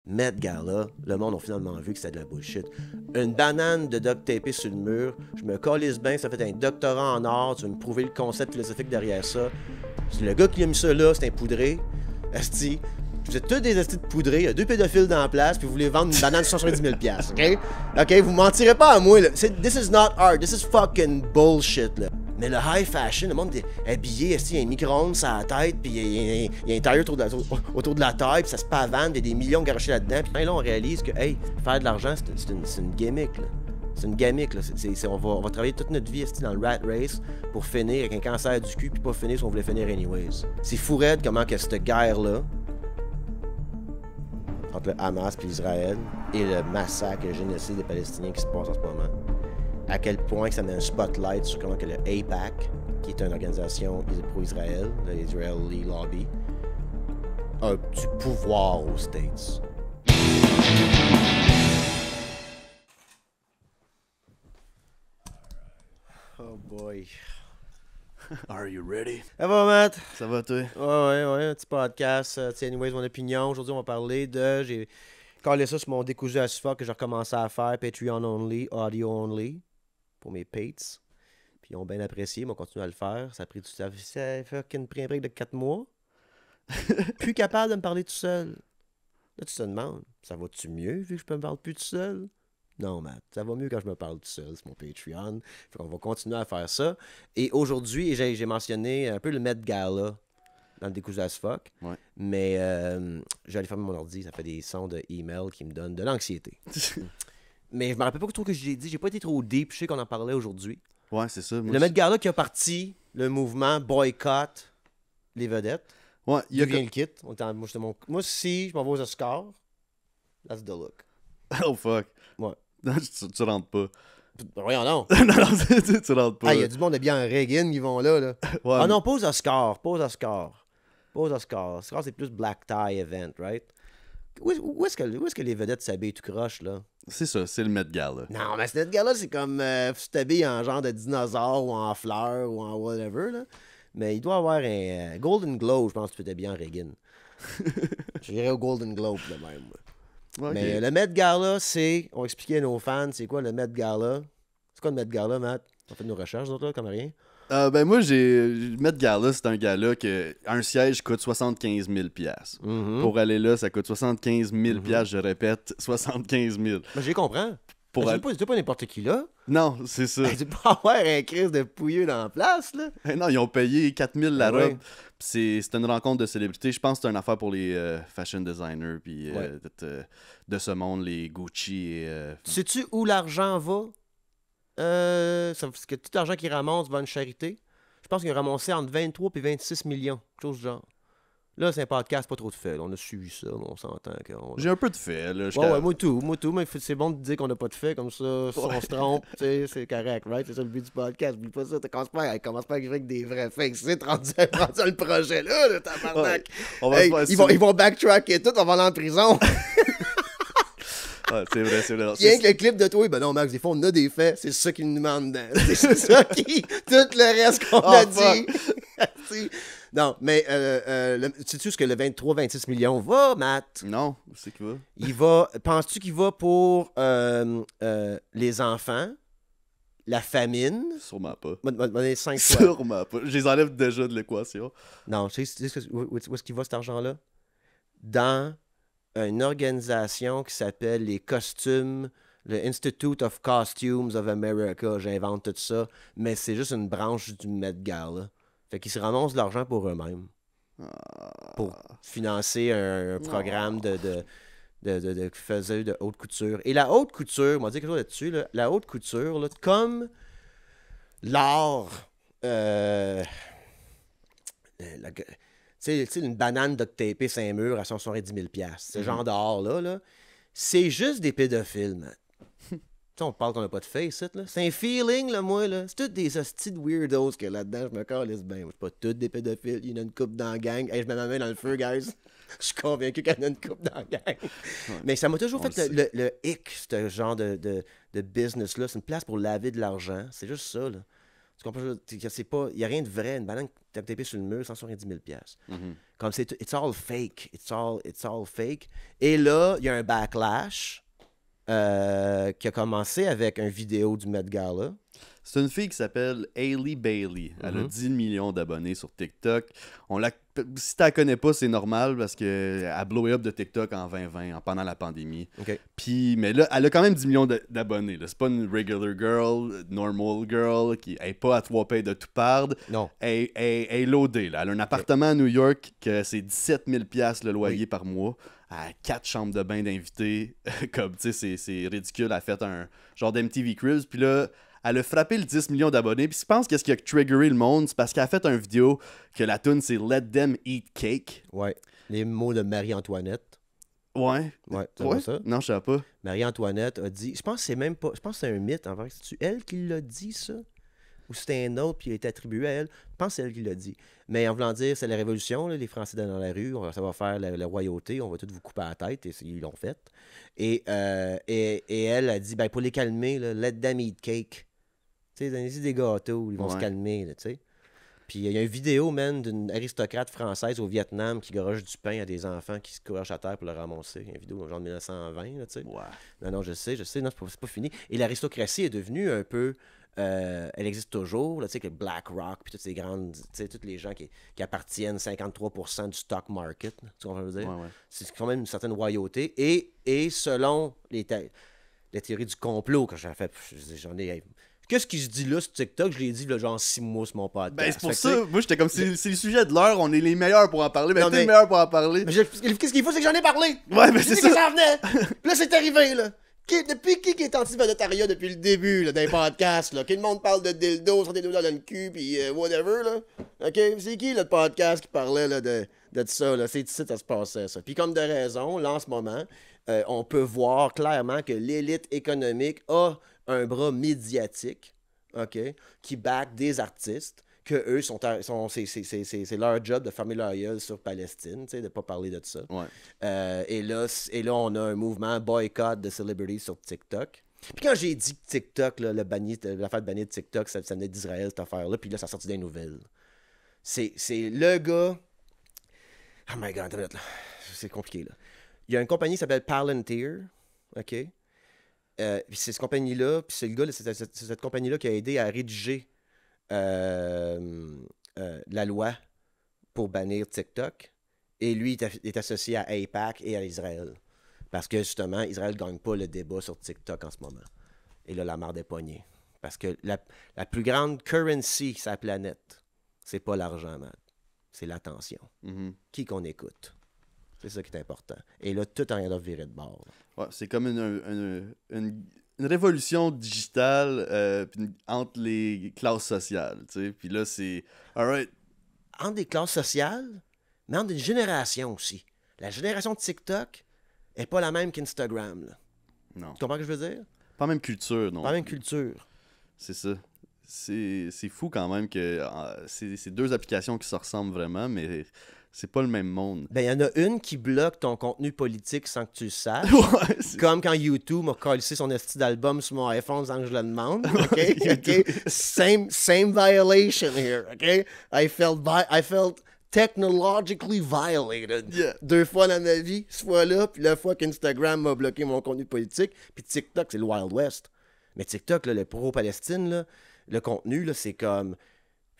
Met Gala, le monde a finalement vu que c'était de la bullshit. Une banane de duct tapée sur le mur, je me calisse bien, ça fait un doctorat en art, tu veux me prouver le concept philosophique derrière ça. C'est le gars qui a mis ça là, c'est un poudré. Esti, vous êtes tous des estis de poudrés, il y a deux pédophiles dans la place, puis vous voulez vendre une banane de 170 000 $, ok? Ok, vous mentirez pas à moi, là. This is not art, this is fucking bullshit, là. Mais le high fashion, le monde est habillé, il y a un micro-ondes sur la tête, puis il y a un tailleur autour de la taille, puis ça se pavane, puis il y a des millions garochés là-dedans. Puis là, on réalise que, hey, faire de l'argent, c'est une gimmick, là. C'est une gimmick, là. On va travailler toute notre vie dans le rat race pour finir avec un cancer du cul, puis pas finir si on voulait finir anyways. C'est fou raide comment que cette guerre-là, entre le Hamas et Israël, et le massacre, le génocide des Palestiniens qui se passe en ce moment, à quel point que ça met un spotlight sur comment que le AIPAC, qui est une organisation pro-Israël, le Israeli Lobby, a du pouvoir aux States. Oh boy. Are you ready? Ça va, Matt? Ça va, toi? Ouais, un petit podcast. Anyways, mon opinion. Aujourd'hui, on va parler de... J'ai collé ça sur mon décousu à sufa que j'ai recommencé à faire, Patreon only, audio only, pour mes pates. Puis ils ont bien apprécié, ils ont continué à le faire. Ça a pris du temps. Ça a fucking pris un break de 4 mois. Plus capable de me parler tout seul. Là, tu te demandes, ça va-tu mieux vu que je me parle plus tout seul? Non, Matt, ça va mieux quand je me parle tout seul, c'est mon Patreon. Fait qu'on va continuer à faire ça. Et aujourd'hui, j'ai mentionné un peu le Met Gala dans le décousu as fuck. Ouais. Mais j'allais fermer mon ordi, ça fait des sons de email qui me donnent de l'anxiété. Mais je me rappelle pas trop ce que j'ai dit, j'ai pas été trop deep, je sais qu'on en parlait aujourd'hui. Ouais, c'est ça. Le Met Gala qui a parti le mouvement boycott les vedettes. Ouais, il y a D'où vient le kit. Moi, si je m'en vais aux Oscars, that's the look. Oh fuck. Ouais. Non, tu rentres pas. Voyons non. non, tu rentres pas. Ah, il y a du monde habillé en Reagan qui vont là. Ouais, Ah non, pas aux Oscars. Oscars, c'est plus black tie event, right? Où est-ce que les vedettes s'habillent tout croche, là? c'est ça, c'est le Met Gala. Non, mais cette gars-là, c'est comme tu t'habilles en genre de dinosaure ou en fleurs ou en whatever, là. Mais il doit avoir un Golden Globe, je pense que tu peux t'habiller en Reagan. J'irais au Golden Globe, de même, moi. Okay. Mais le Met Gala, on va expliquer à nos fans, c'est quoi le Met Gala? C'est quoi le Met Gala, Matt? On fait nos recherches, d'autres, là, comme rien. Ben moi, le Met Gala, c'est un gala que un siège coûte 75 000 $. Mm-hmm. Pour aller là, ça coûte 75 000 $, je répète, 75 000. Ben, j'ai compris. Pour C'est pas n'importe qui, là. Non, c'est ça. Tu peux pas avoir un crise de pouilleux dans la place, là. Non, ils ont payé 4 000 la Ouais. robe. Puis c'est une rencontre de célébrités. Je pense que c'est une affaire pour les fashion designers puis Ouais. de ce monde, les Gucci et... Sais-tu où l'argent va? Parce que tout l'argent qu'ils ramassent va à une charité. Je pense qu'ils ont ramassé entre 23 et 26 millions. Quelque chose du genre. Là, c'est un podcast, pas trop de fait. Là. On a suivi ça, mais on s'entend qu'on... J'ai un peu de fait, là. Ouais, moi tout. Mais c'est bon de dire qu'on n'a pas de fait, comme ça, si on se trompe, tu sais, c'est correct, right? C'est ça le but du podcast, oublie pas ça, commence pas avec des vrais faits, c'est rendu le projet là, le tabarnak. On va Hey, se faire ils vont backtrack et tout, on va aller en prison. Ouais, c'est vrai. Rien que le clip de toi, ben non, Max, des fois, on a des faits, c'est ça qu'ils nous demandent dedans. C'est ça qui. Tout le reste qu'on a dit. Non, mais sais-tu ce que le 23-26 millions va, Matt? Non, c'est qui va? Il va. Penses-tu qu'il va pour les enfants, la famine? Sûrement pas. Donner 5 fois. Sûrement pas. Je les enlève déjà de l'équation. Non, tu sais où est-ce qu'il va cet argent-là? Dans une organisation qui s'appelle les costumes, le Institute of Costumes of America. J'invente tout ça, mais c'est juste une branche du Met Gala. Fait qu'ils se ramassent de l'argent pour eux-mêmes. Pour financer un programme de haute couture. Et la haute couture, on va dire quelque chose là-dessus, là, la haute couture, là, comme l'art... Tu sais, une banane duct tapée Saint-Mur à 170 000 $. Ce genre d'art-là, c'est juste des pédophiles, man. Tu sais, on parle qu'on n'a pas de face, là. C'est un feeling, là, moi, là. C'est tous des hosties de weirdos que là-dedans, je me calisse bien. C'est pas tous des pédophiles. Il y en a une couple dans la gang. Hey, je mets ma main dans le feu, guys. Je suis convaincu qu'il y en a une couple dans la gang. Ouais. Mais ça m'a toujours fait le hic, ce genre de business-là. C'est une place pour laver de l'argent. C'est juste ça, là. Tu comprends? C'est pas, il n'y a rien de vrai. Une banane tapée sur le mur, 170 000 piastres. Comme c'est, it's all fake. It's all fake. Et là, il y a un backlash qui a commencé avec une vidéo du Met Gala. C'est une fille qui s'appelle Hailey Bailey. Elle a 10 millions d'abonnés sur TikTok. Si tu la connais pas, c'est normal parce qu'elle a blowé up de TikTok en 2020, pendant la pandémie. Okay. Mais là, elle a quand même 10 millions d'abonnés. Là. C'est pas une regular girl, normal girl, qui est pas à 3 payes de tout perdre. Non. Elle est loadée. Là. Elle a un appartement à New York que c'est 17 000 $ le loyer par mois. Elle a 4 chambres de bain d'invités. Comme, tu sais, c'est ridicule. Elle a fait un genre d'MTV Cribs. Puis là, elle a frappé le 10 millions d'abonnés. Puis je pense que ce qui a triggeré le monde, c'est parce qu'elle a fait une vidéo que la tune c'est Let Them Eat Cake. Ouais. Les mots de Marie-Antoinette. Ouais. Ouais, tu vois ça? Non, je sais pas. Marie-Antoinette a dit. Je pense que c'est même pas. Je pense que c'est un mythe en vrai. C'est-tu elle qui l'a dit, ça? Ou c'était un autre, puis il a été attribué à elle? Je pense que c'est elle qui l'a dit. Mais en voulant dire, c'est la révolution, là, les Français dans la rue, ça va faire la royauté, on va tous vous couper la tête, et ils l'ont fait. Et elle a dit, ben, pour les calmer, là, let them eat cake. Tu sais, donnez-y des gâteaux, ils vont se calmer, tu sais. Puis il y a une vidéo, man, d'une aristocrate française au Vietnam qui garoche du pain à des enfants qui se courent à terre pour le ramasser. Une vidéo genre de 1920, là, tu sais. Ouais. Non, je sais, non, c'est pas fini. Et l'aristocratie est devenue un peu... elle existe toujours, là, tu sais, que BlackRock, puis toutes ces grandes, tu sais, tous les gens qui appartiennent 53% du stock market, tu comprends ce que je veux dire? Ouais. C'est quand même une certaine royauté. Et selon les théories du complot, que j'en ai... Qu'est-ce qui se dit là sur TikTok? Je l'ai dit, là, genre 6 mois sur mon podcast. Ben, c'est pour ça. Moi, j'étais comme, c'est le sujet de l'heure, on est les meilleurs pour en parler. Ben, t'es le meilleur pour en parler. Mais qu'est-ce qu'il faut, c'est que j'en ai parlé. Ouais, mais c'est ça. Que ça venait. Puis là, c'est arrivé, là. Depuis qui est anti-végétarien depuis le début, là, d'un podcast, là? Que le monde parle de dildo, sur des dildos dans le cul, puis whatever, là. OK? C'est qui, le podcast qui parlait, là, de ça, là? C'est ici que ça se passait, ça. Puis comme de raison, là, en ce moment, on peut voir clairement que l'élite économique a un bras médiatique, OK, qui back des artistes, que eux c'est leur job de fermer leur gueule sur Palestine, tu sais, de pas parler de ça. Ouais. Et là, on a un mouvement boycott de celebrities sur TikTok. Puis quand j'ai dit que TikTok, là, l'affaire de bannir de TikTok, ça venait d'Israël, cette affaire-là, puis là, ça a sorti des nouvelles. C'est le gars... Oh my God, là. C'est compliqué, là. Il y a une compagnie qui s'appelle Palantir, OK? Puis c'est cette compagnie-là, puis c'est le gars, c'est cette compagnie-là qui a aidé à rédiger la loi pour bannir TikTok. Et lui, est associé à AIPAC et à Israël. Parce que, justement, Israël ne gagne pas le débat sur TikTok en ce moment. Et là, la marde est poignée. Parce que la plus grande currency sur la planète, c'est pas l'argent, Matt. C'est l'attention. Qui qu'on écoute. C'est ça qui est important. Et là, tout a rien de virer de bord. Ouais, c'est comme une révolution digitale entre les classes sociales, tu sais. Puis là, c'est... All right. Entre des classes sociales, mais entre des générations aussi. La génération de TikTok n'est pas la même qu'Instagram, là. Non. Tu comprends ce que je veux dire? Pas la même culture, non. Pas la même culture. C'est ça. C'est fou quand même que c'est deux applications qui se ressemblent vraiment, mais... C'est pas le même monde. Ben, il y en a une qui bloque ton contenu politique sans que tu le saches. Ouais, comme quand YouTube m'a collé son esti d'album sur mon iPhone sans que je le demande. OK? OK? Same violation here. OK? I felt technologically violated. Yeah. 2 fois dans ma vie, ce fois-là, puis la fois qu'Instagram m'a bloqué mon contenu politique, puis TikTok, c'est le Wild West. Mais TikTok, là, le pro-Palestine, là, le contenu, là, c'est comme...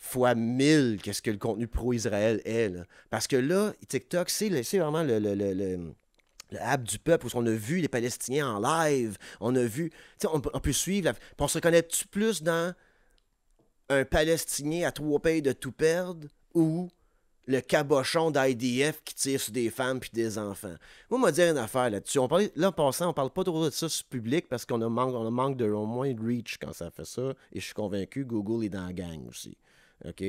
fois 1000 qu'est-ce que le contenu pro-Israël est. Là. Parce que là, TikTok, c'est vraiment le app du peuple où on a vu les Palestiniens en live. On a vu... On peut suivre... On se reconnaît-tu plus dans un Palestinien à 3 pays de tout perdre ou le cabochon d'IDF qui tire sur des femmes puis des enfants? Moi, on m'a dit une affaire là-dessus. Là, en passant, on parle pas trop de ça sur le public parce qu'on a manque de au moins de reach quand ça fait ça. Et je suis convaincu, Google est dans la gang aussi. OK?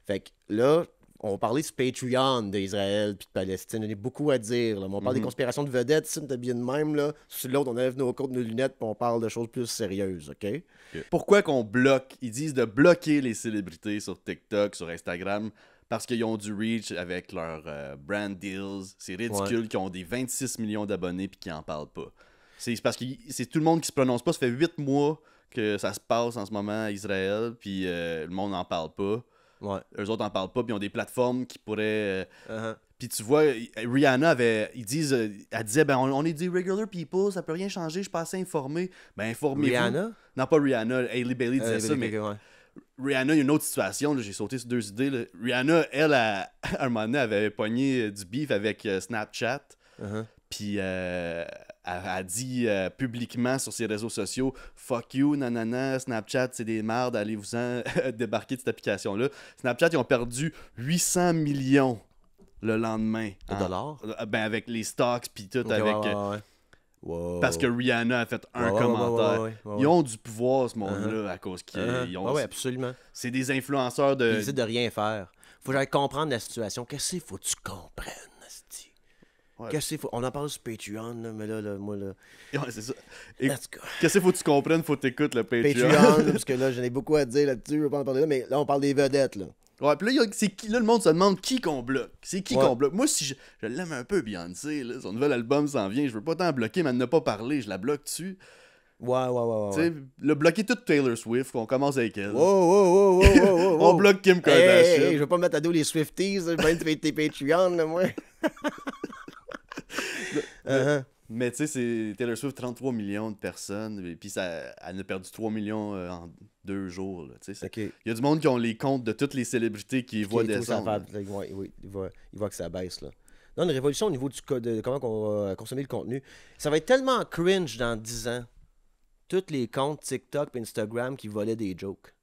Fait que là, on parlait du Patreon d'Israël puis de Palestine. Il y a beaucoup à dire. Là. Mais on parle des conspirations de vedettes. Si on est bien de même, là, sur l'autre, on enlève nos côtes, nos lunettes puis on parle de choses plus sérieuses. OK? Pourquoi qu'on bloque? Ils disent de bloquer les célébrités sur TikTok, sur Instagram, parce qu'ils ont du reach avec leurs brand deals. C'est ridicule qu'ils ont des 26 millions d'abonnés puis qu'ils en parlent pas. C'est parce que c'est tout le monde qui se prononce pas. Ça fait 8 mois que ça se passe en ce moment à Israël, puis le monde n'en parle pas. Ouais. Eux autres n'en parlent pas, puis ils ont des plateformes qui pourraient... Uh-huh. Puis tu vois, Rihanna elle disait, ben on est des regular people, ça peut rien changer, je suis pas assez informé. Ben informez-vous. Rihanna? Non, pas Rihanna, Hailey Bailey disait ça, mais ouais. Rihanna, il y a une autre situation, là, j'ai sauté sur 2 idées. Là. Rihanna, elle, à un moment donné, avait pogné du beef avec Snapchat. Uh-huh. Puis elle a dit publiquement sur ses réseaux sociaux « Fuck you, nanana, Snapchat, c'est des merdes, allez-vous-en débarquer de cette application-là. » Snapchat, ils ont perdu 800 millions le lendemain. De dollars? Ben avec les stocks, puis tout, Okay, avec... ouais. Wow. Parce que Rihanna a fait un commentaire. Ouais. Ils ont du pouvoir, ce monde-là, à cause qu'ils ont... Ouais, absolument. C'est des influenceurs de... Ils essaient de rien faire. Faut que j'aille comprendre la situation. Qu'est-ce qu'il faut que tu comprennes, asti? Ouais. Qu'est-ce qu'il faut... On en parle sur Patreon, là, mais là, moi, là... Ouais, c'est ça. Et Let's go. qu'est-ce qu'il faut que tu comprennes? Faut que t'écoutes le Patreon. Patreon, parce que là, j'en ai beaucoup à dire là-dessus. Je vais pas en parler là, mais là, on parle des vedettes, là. Ouais, puis là, c'est qui, là, le monde se demande qui qu'on bloque. C'est qui Ouais. qu'on bloque. Moi, si je l'aime un peu, Beyoncé, là, son nouvel album s'en vient, je veux pas tant bloquer, mais elle n'a pas parlé, je la bloque dessus. Ouais. Tu sais, le bloquer toute Taylor Swift, qu'on commence avec elle. Wow. On bloque Kim Kardashian. Hey, je vais pas me mettre à dos les Swifties, là, je vais mettre tes Patreon, là, moi. Mais tu sais, c'est Taylor Swift, 33 millions de personnes, et puis elle a perdu 3 millions en 2 jours. Là, tu sais, OK. il y a du monde qui ont les comptes de toutes les célébrités qui voient descendre. Il voit que ça baisse, là. Non, une révolution au niveau de comment on va consommer le contenu. Ça va être tellement cringe dans 10 ans. Tous les comptes TikTok et Instagram qui volaient des jokes.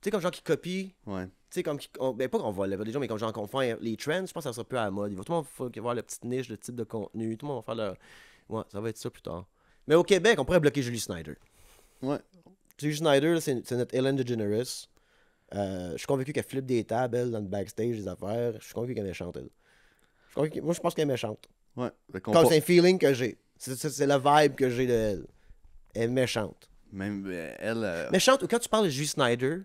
Tu sais, comme genre qui copient. Ouais. Tu sais, comme ben pas qu'on vole des gens, mais comme genre qu'on fait les trends, je pense que ça sera plus à la mode. Tout le monde va avoir la petite niche, le type de contenu. Tout le monde va faire leur. Ouais, ça va être ça plus tard. Mais au Québec, on pourrait bloquer Julie Snyder. Ouais. Julie Snyder, là, c'est notre Ellen DeGeneres. Je suis convaincu qu'elle flippe des tables, elle, dans le backstage des affaires. Je suis convaincu qu'elle est méchante, elle. Moi, je pense qu'elle est méchante. Ouais. Comme c'est un feeling que j'ai. C'est la vibe que j'ai de elle. Elle est méchante. Même elle. Méchante, ou quand tu parles de Julie Snyder,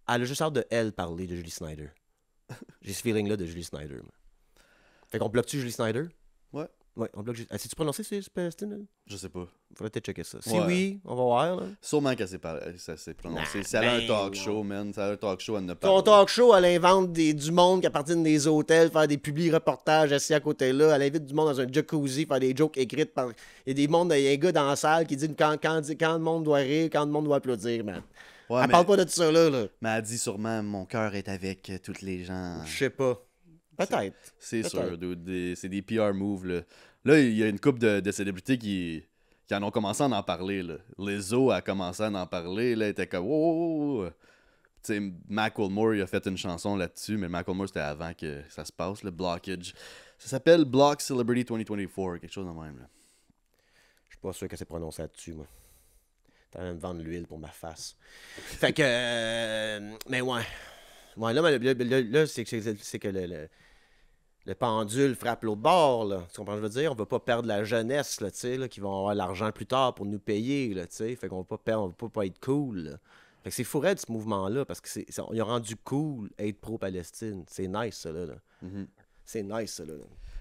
elle a juste hâte de elle parler de Julie Snyder. J'ai ce feeling-là de Julie Snyder. Moi. Fait qu'on bloque-tu Julie Snyder? Ouais. Ouais, on bloque Julie. Ah, sais-tu prononcer ce Palestine? Je sais pas. Faudrait peut-être checker ça. Si Ouais. oui, on va voir, là. Sûrement qu'elle ça s'est prononcé. Nah, Si elle a un ben talk non. show, man. Si elle a un talk show, elle ne Ton parle. talk show, elle invente du monde qui appartient des hôtels, faire des publi-reportages assis à côté là. Elle invite du monde dans un jacuzzi, faire des jokes écrites par. Il y a des mondes, il y a un gars dans la salle qui dit quand le monde doit rire, quand le monde doit applaudir, man. Ouais, Elle parle pas de ça là. Mais elle dit sûrement mon cœur est avec toutes les gens. Je sais pas. Peut-être. C'est Peut-être. sûr, dude, c'est des PR moves. Là, il y a une couple de célébrités qui en ont commencé à en parler. Là. Lizzo a commencé à en parler. Là, elle était comme wow. Tu sais, Macklemore, il a fait une chanson là-dessus, mais Macklemore, c'était avant que ça se passe, le blockage. Ça s'appelle Block Celebrity 2024, quelque chose de même. Là. Je suis pas sûr qu'elle s'est prononcée là-dessus, moi. T'as train de vendre l'huile pour ma face. Fait que. Mais ouais. Ouais, là, c'est que le pendule frappe l'autre bord, là. Tu comprends ce que je veux dire? On va pas perdre la jeunesse, là, tu sais, là, qui vont avoir l'argent plus tard pour nous payer, là, tu sais. Fait qu'on va pas perdre, on va pas être cool, là. Fait que c'est fou raide, ce mouvement-là, parce que ils ont rendu cool être pro-Palestine. C'est nice, ça, là. Mm-hmm. C'est nice, ça, là.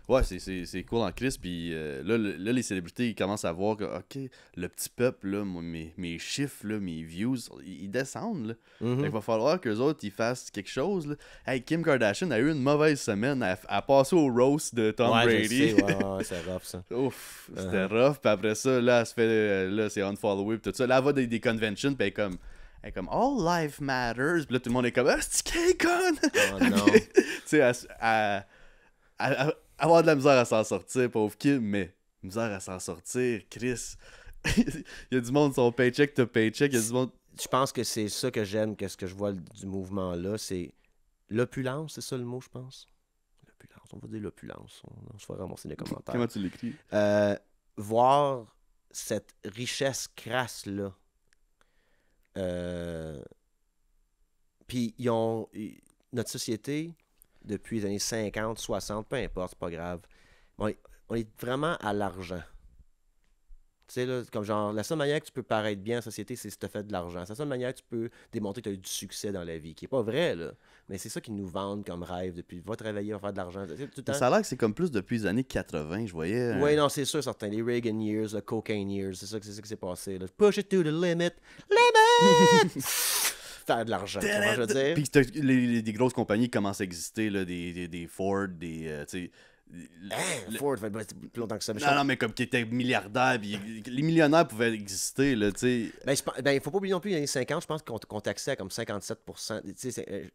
Ouais, c'est cool en crise. Puis là, les célébrités, ils commencent à voir que, OK, le petit peuple, là, mes chiffres, là, mes views, ils descendent. Là. Mm-hmm. Fait qu'il va falloir qu'eux autres, ils fassent quelque chose. Là. Hey, Kim Kardashian a eu une mauvaise semaine. Elle a passé au roast de Tom Ouais, Brady. je sais, ouais, c'est rough, ça. Ouf, c'était rough. Puis après ça, là, elle se fait, là, c'est unfollowed. Puis tout ça. Là, elle va des conventions. Puis elle est comme All life matters. Puis là, tout le monde est comme, ah, c'est qui con? Oh non. Tu sais, avoir de la misère à s'en sortir, pauvre Kim, mais misère à s'en sortir, Chris. Il y a du monde, son paycheck to paycheck, il y a du monde... Je pense que c'est ça que j'aime, qu'est-ce que je vois du mouvement-là, c'est l'opulence, c'est ça le mot, je pense? L'opulence, on va dire l'opulence, on se va ramasser les commentaires. Comment tu l'écris? Voir cette richesse crasse-là. Puis notre société, depuis les années 50, 60, peu importe, c'est pas grave. On est vraiment à l'argent. Tu sais, là, comme genre, la seule manière que tu peux paraître bien en société, c'est si tu as fait de l'argent. C'est la seule manière que tu peux démontrer que tu as eu du succès dans la vie, qui est pas vrai, là. Mais c'est ça qu'ils nous vendent comme rêve depuis. Va travailler, va faire de l'argent. Tu sais, tout le Mais temps. ça a l'air que c'est comme plus depuis les années 80, je voyais. Oui, non, c'est sûr, certain. Les Reagan years, le cocaine years, c'est ça qui s'est passé. Là. Push it to the limit. Limit! Faire de l'argent, tu vois ce que je veux dire? Puis des grosses compagnies commencent à exister, là, des Ford, tu sais. Hein, Ford fait plus longtemps que ça. Mais Non, mais comme qui étaient milliardaires, puis les millionnaires pouvaient exister, là, tu sais. il faut pas oublier non plus, les années 50, je pense qu'on taxait à comme 57%. Tu sais,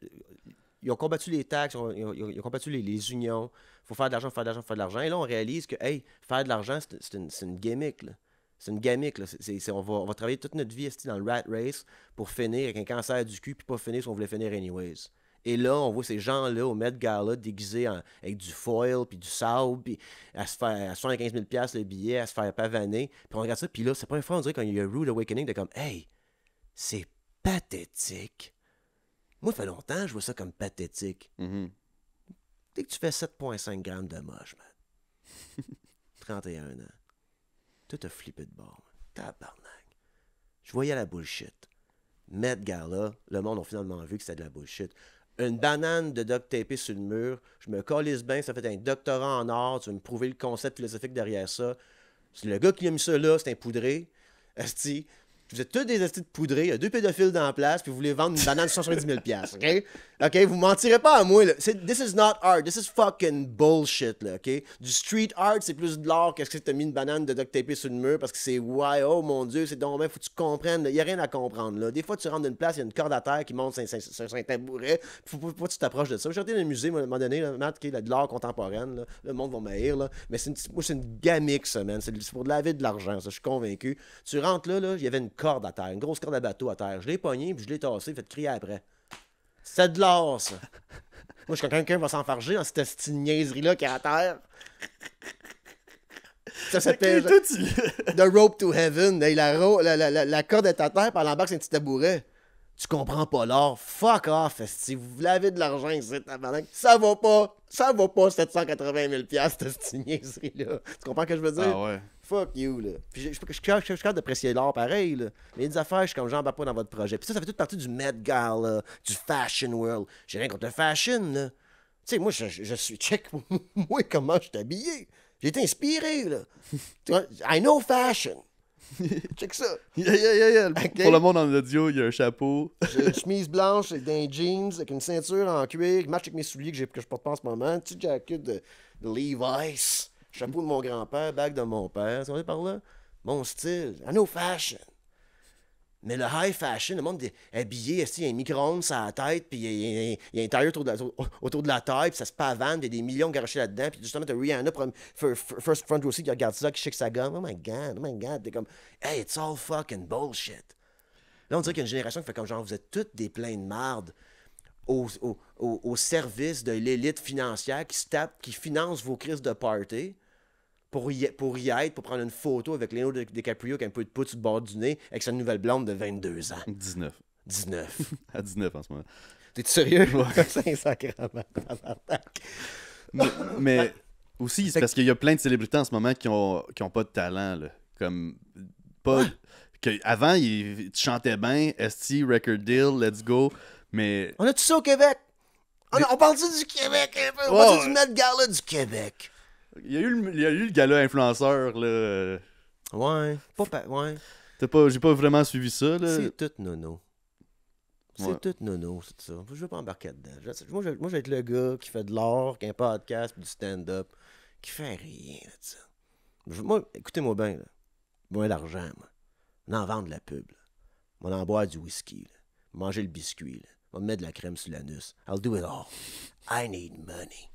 ils ont combattu les taxes, ils ont combattu les unions. Il faut faire de l'argent, faire de l'argent, faire de l'argent. Et là, on réalise que, hey, faire de l'argent, c'est une gimmick, là. C'est une gimmick, là. On va travailler toute notre vie dans le rat race pour finir avec un cancer du cul, puis pas finir si on voulait finir anyways. Et là, on voit ces gens-là au Met Gala déguisés avec du foil, puis du sable, puis à 75 000 $ le billet, à se faire pavaner. Puis on regarde ça, puis là, c'est pas une fois, on dirait qu'il y a un rude awakening de comme, hey, c'est pathétique. Moi, ça fait longtemps que je vois ça comme pathétique. Mhm. Dès que tu fais 7,5 grammes de moche, man. 31 ans. Tout a flippé de bord. Tabarnak. Je voyais la bullshit. Met Gala, le monde a finalement vu que c'était de la bullshit. Une banane de duct tapée sur le mur, je me calisse bien, ça fait un doctorat en art, tu veux me prouver le concept philosophique derrière ça. C'est le gars qui a mis ça là, c'est un poudré. Esti, vous êtes tous des estis de poudrés, il y a 2 pédophiles dans la place, puis vous voulez vendre une banane de 170 000 $, OK? OK, vous mentirez pas à moi, là. This is not art, this is fucking bullshit, là, OK? Du street art, c'est plus de l'art qu'est-ce que t'as mis une banane de duct tapée sur le mur, parce que c'est, ouais, oh mon Dieu, c'est donc, faut que tu comprennes, il y a rien à comprendre, là. Des fois, tu rentres dans une place, il y a une corde à terre qui monte sur un tabouret, faut pas que tu t'approches de ça. J'ai été dans le musée, à un moment donné, là, Matt, OK, là, de l'art contemporaine, là. Le monde va m'haïr, là. Mais moi, c'est une gamique, ça, man. C'est pour de laver de l'argent, ça, je suis convaincu. Tu rentres là, il y avait une corde à terre, une grosse corde à bateau à terre. Je l'ai pogné, puis je l'ai tassé, fait crier après. C'est de l'art, ça. Moi, je suis quelqu'un qui va s'enfarger dans cette petite niaiserie-là qui est à terre. Ça s'appelle The Rope to Heaven. Hey, la corde est à terre, par l'embarque, c'est un petit tabouret. Tu comprends pas l'art. Fuck off, esti. Vous lavez de l'argent ici, tabarnak. Ça va pas 780 000 $, cette niaiserie-là. Tu comprends ce que je veux dire? Ah ouais. Fuck you, là. Puis je suis capable d'apprécier l'art pareil, là. Mais il y a des affaires, je suis comme j'embarque pas dans votre projet. Puis ça fait toute partie du Met Gala, du Fashion World. J'ai rien contre le fashion, là. Tu sais, moi, je suis... Check, moi, comment je suis habillé. J'ai été inspiré, là. Tu vois, I know fashion. Check ça. Yeah. Okay. Pour le monde en audio, il y a un chapeau. J'ai une chemise blanche avec des jeans, avec une ceinture en cuir, qui match avec mes souliers que je porte pas en ce moment. Petit jacket de Levi's. Chapeau de mon grand-père, bague de mon père. Tu vois par là? Mon style. I know fashion. Mais le high fashion, le monde est habillé, il y a un micro-ondes sur la tête, puis il y a un tailleur autour de la taille, puis ça se pavane, puis il y a des millions garochés là-dedans, puis justement, t'as Rihanna, first front row aussi, qui regarde ça, qui shake sa gomme. Oh my God. T'es comme, hey, it's all fucking bullshit. Là, on dirait qu'il y a une génération qui fait comme genre, vous êtes toutes des pleins de marde au service de l'élite financière qui finance vos crises de party. Pour y être, pour prendre une photo avec Leonardo DiCaprio avec un peu de poutre sur le bord du nez avec sa nouvelle blonde de 22 ans. 19. 19. À 19 en ce moment. T'es-tu sérieux? Ouais. C'est sacrément. Mais aussi, c'est parce qu'il y a plein de célébrités en ce moment qui ont pas de talent, là. Comme, pas... Avant, tu chantais bien, ST, record deal, let's go, mais... On a-tu ça au Québec? On parle-tu du Québec un peu? On parle-tu du Met Gala du Québec? Il y a eu le gala influenceur, là. Ouais. Ouais. J'ai pas vraiment suivi ça, là. C'est tout nono. C'est Ouais. tout nono, c'est ça. Je veux pas embarquer dedans. Moi, je vais être le gars qui fait de l'art, qui a un podcast, puis du stand-up, qui fait rien de ça. Moi, écoutez-moi bien, là. Moi, l'argent, moi. On en vend de la pub, là. On en boire du whisky, là. Manger le biscuit, là. On va me mettre de la crème sur l'anus. I'll do it all. I need money.